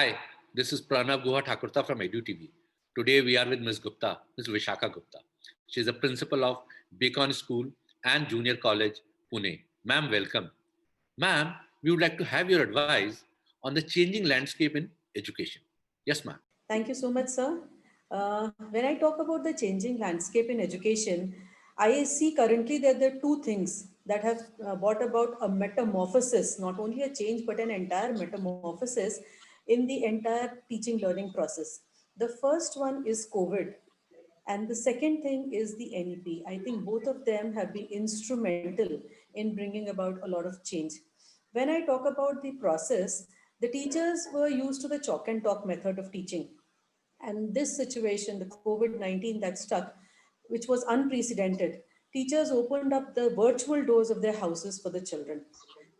Hi, this is Pranav Guha Thakurta from EduTV. Today we are with Ms. Gupta, Ms. Vishakha Gupta. She is a principal of Beacon School and Junior College, Pune. Ma'am, welcome. Ma'am, we would like to have your advice on the changing landscape in education. Yes, ma'am. Thank you so much, sir. When I talk about the changing landscape in education, I see currently that there are two things that have brought about a metamorphosis, not only a change, but an entire metamorphosis in the entire teaching learning process. The first one is COVID, and the second thing is the NEP. I think both of them have been instrumental in bringing about a lot of change. When I talk about the process, the teachers were used to the chalk and talk method of teaching. And this situation, the COVID 19 that struck, which was unprecedented, teachers opened up the virtual doors of their houses for the children.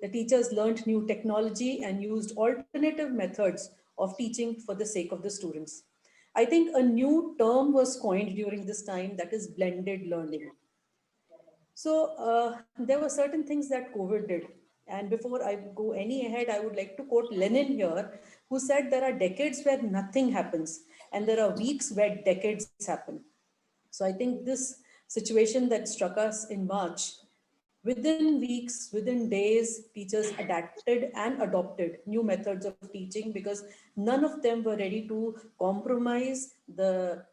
The teachers learned new technology and used alternative methods of teaching for the sake of the students. I think a new term was coined during this time, that is blended learning. So there were certain things that COVID did. And before I go any ahead, I would like to quote Lenin here, who said there are decades where nothing happens, and there are weeks where decades happen. So I think this situation that struck us in March, within weeks, within days, teachers adapted and adopted new methods of teaching because none of them were ready to compromise the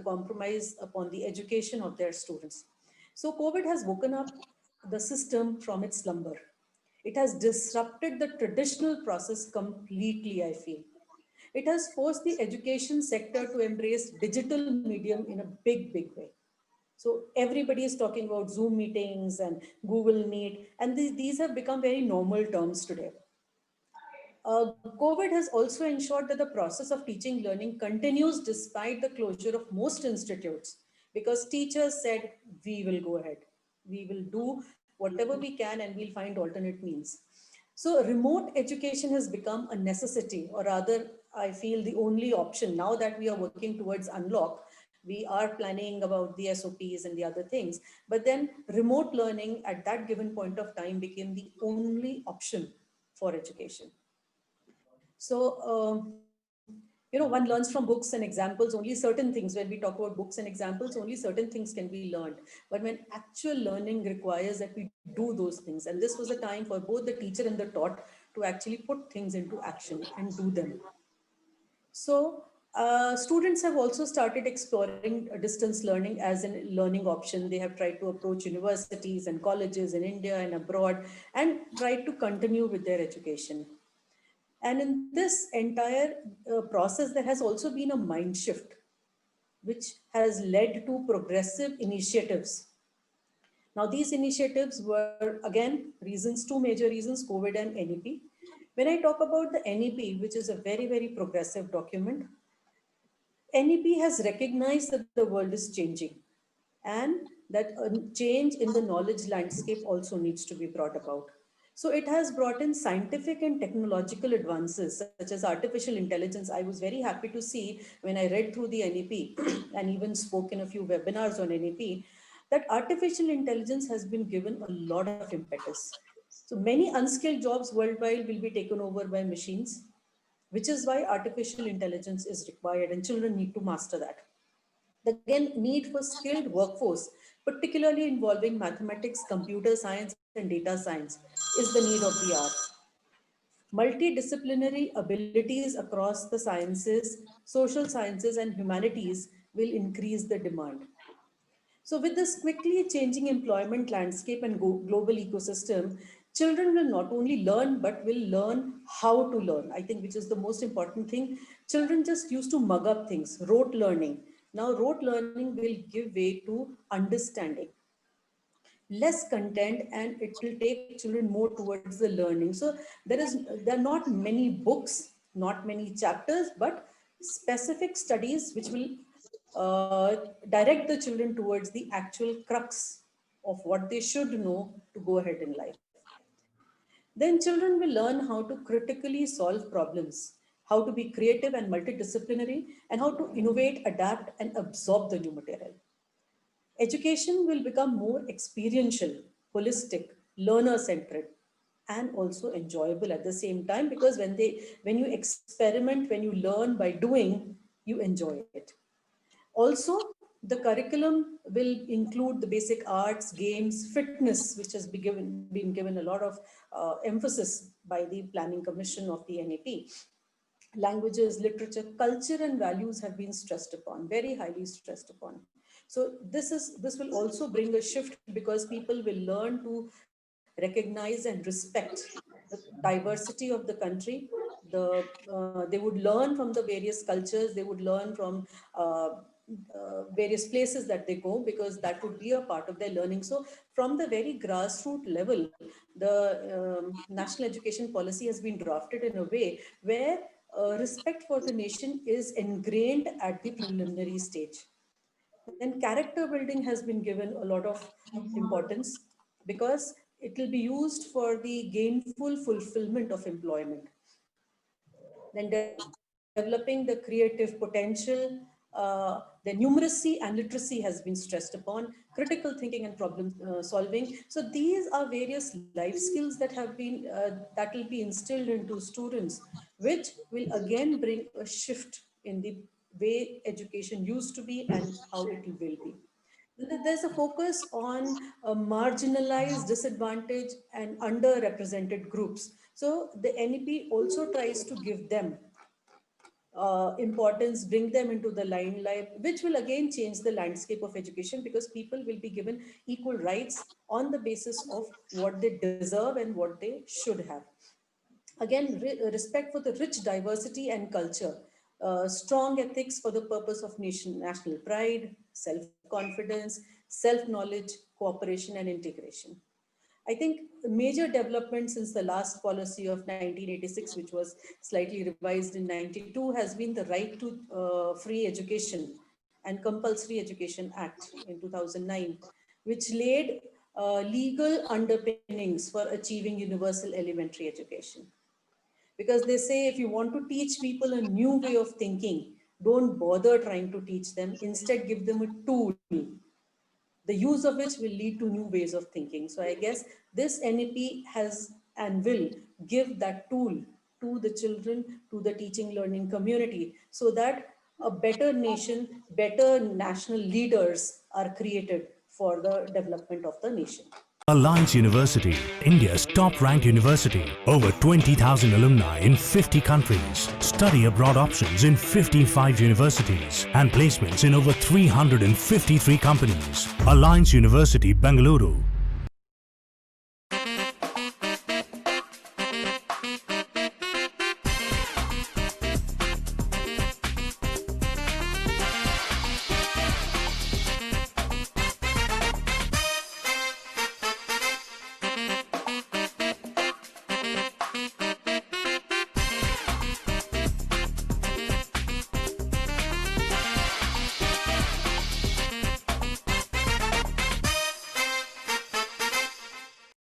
compromise upon the education of their students. So COVID has woken up the system from its slumber. It has disrupted the traditional process completely, I feel. It has forced the education sector to embrace digital medium in a big, big way. So everybody is talking about Zoom meetings and Google Meet, and these have become very normal terms today. COVID has also ensured that the process of teaching learning continues despite the closure of most institutes because teachers said, we will go ahead. We will do whatever we can and we'll find alternate means. So remote education has become a necessity, or rather, I feel the only option now that we are working towards unlock. We are planning about the SOPs and the other things, but then remote learning at that given point of time became the only option for education. So, one learns from books and examples, only certain things. When we talk about books and examples, only certain things can be learned. But when actual learning requires that we do those things, and this was a time for both the teacher and the taught to actually put things into action and do them. So, students have also started exploring distance learning as a learning option. They have tried to approach universities and colleges in India and abroad and tried to continue with their education. And in this entire process, there has also been a mind shift, which has led to progressive initiatives. Now, these initiatives were, again, reasons, two major reasons, COVID and NEP. When I talk about the NEP, which is a very, very progressive document, NEP has recognized that the world is changing and that a change in the knowledge landscape also needs to be brought about. So it has brought in scientific and technological advances such as artificial intelligence. I was very happy to see when I read through the NEP and even spoke in a few webinars on NEP that artificial intelligence has been given a lot of impetus. So many unskilled jobs worldwide will be taken over by machines, which is why artificial intelligence is required and children need to master that. The again need for skilled workforce, particularly involving mathematics, computer science, and data science, is the need of the hour. Multidisciplinary abilities across the sciences, social sciences, and humanities will increase the demand. So, with this quickly changing employment landscape and global ecosystem, children will not only learn but will learn how to learn. I think, which is the most important thing. Children just used to mug up things, rote learning. Now, rote learning will give way to understanding, less content, and it will take children more towards the learning. So there are not many books, not many chapters, but specific studies which will direct the children towards the actual crux of what they should know to go ahead in life. Then children will learn how to critically solve problems, how to be creative and multidisciplinary, and how to innovate, adapt, and absorb the new material. Education will become more experiential, holistic, learner centered. and also enjoyable at the same time, because when you experiment, when you learn by doing, you enjoy it. Also, the curriculum will include the basic arts, games, fitness, which has been given a lot of emphasis by the Planning Commission of the NEP. Languages, literature, culture, and values have been stressed upon, very highly stressed upon. So this will also bring a shift, because people will learn to recognize and respect the diversity of the country. They would learn from the various cultures. They would learn from various places that they go, because that would be a part of their learning. So from the very grassroots level, the national education policy has been drafted in a way where respect for the nation is ingrained at the preliminary stage. Then character building has been given a lot of importance, because it will be used for the gainful fulfillment of employment. Then developing the creative potential, the numeracy and literacy has been stressed upon, critical thinking and problem solving. So these are various life skills that have been that will be instilled into students, which will again bring a shift in the way education used to be and how it will be. There's a focus on marginalized, disadvantaged, and underrepresented groups. So the NEP also tries to give them importance, bring them into the limelight, which will again change the landscape of education, because people will be given equal rights on the basis of what they deserve and what they should have. Again, respect for the rich diversity and culture, strong ethics for the purpose of national pride, self-confidence, self-knowledge, cooperation, and integration. I think the major development since the last policy of 1986, which was slightly revised in 92, has been the Right to Free Education and Compulsory Education Act in 2009, which laid legal underpinnings for achieving universal elementary education. Because they say, if you want to teach people a new way of thinking, don't bother trying to teach them. Instead, give them a tool, the use of which will lead to new ways of thinking. So I guess this NEP has and will give that tool to the children, to the teaching learning community, so that a better nation, better national leaders are created for the development of the nation. Alliance University, India's top-ranked university. Over 20,000 alumni in 50 countries. Study abroad options in 55 universities. And placements in over 353 companies. Alliance University, Bengaluru.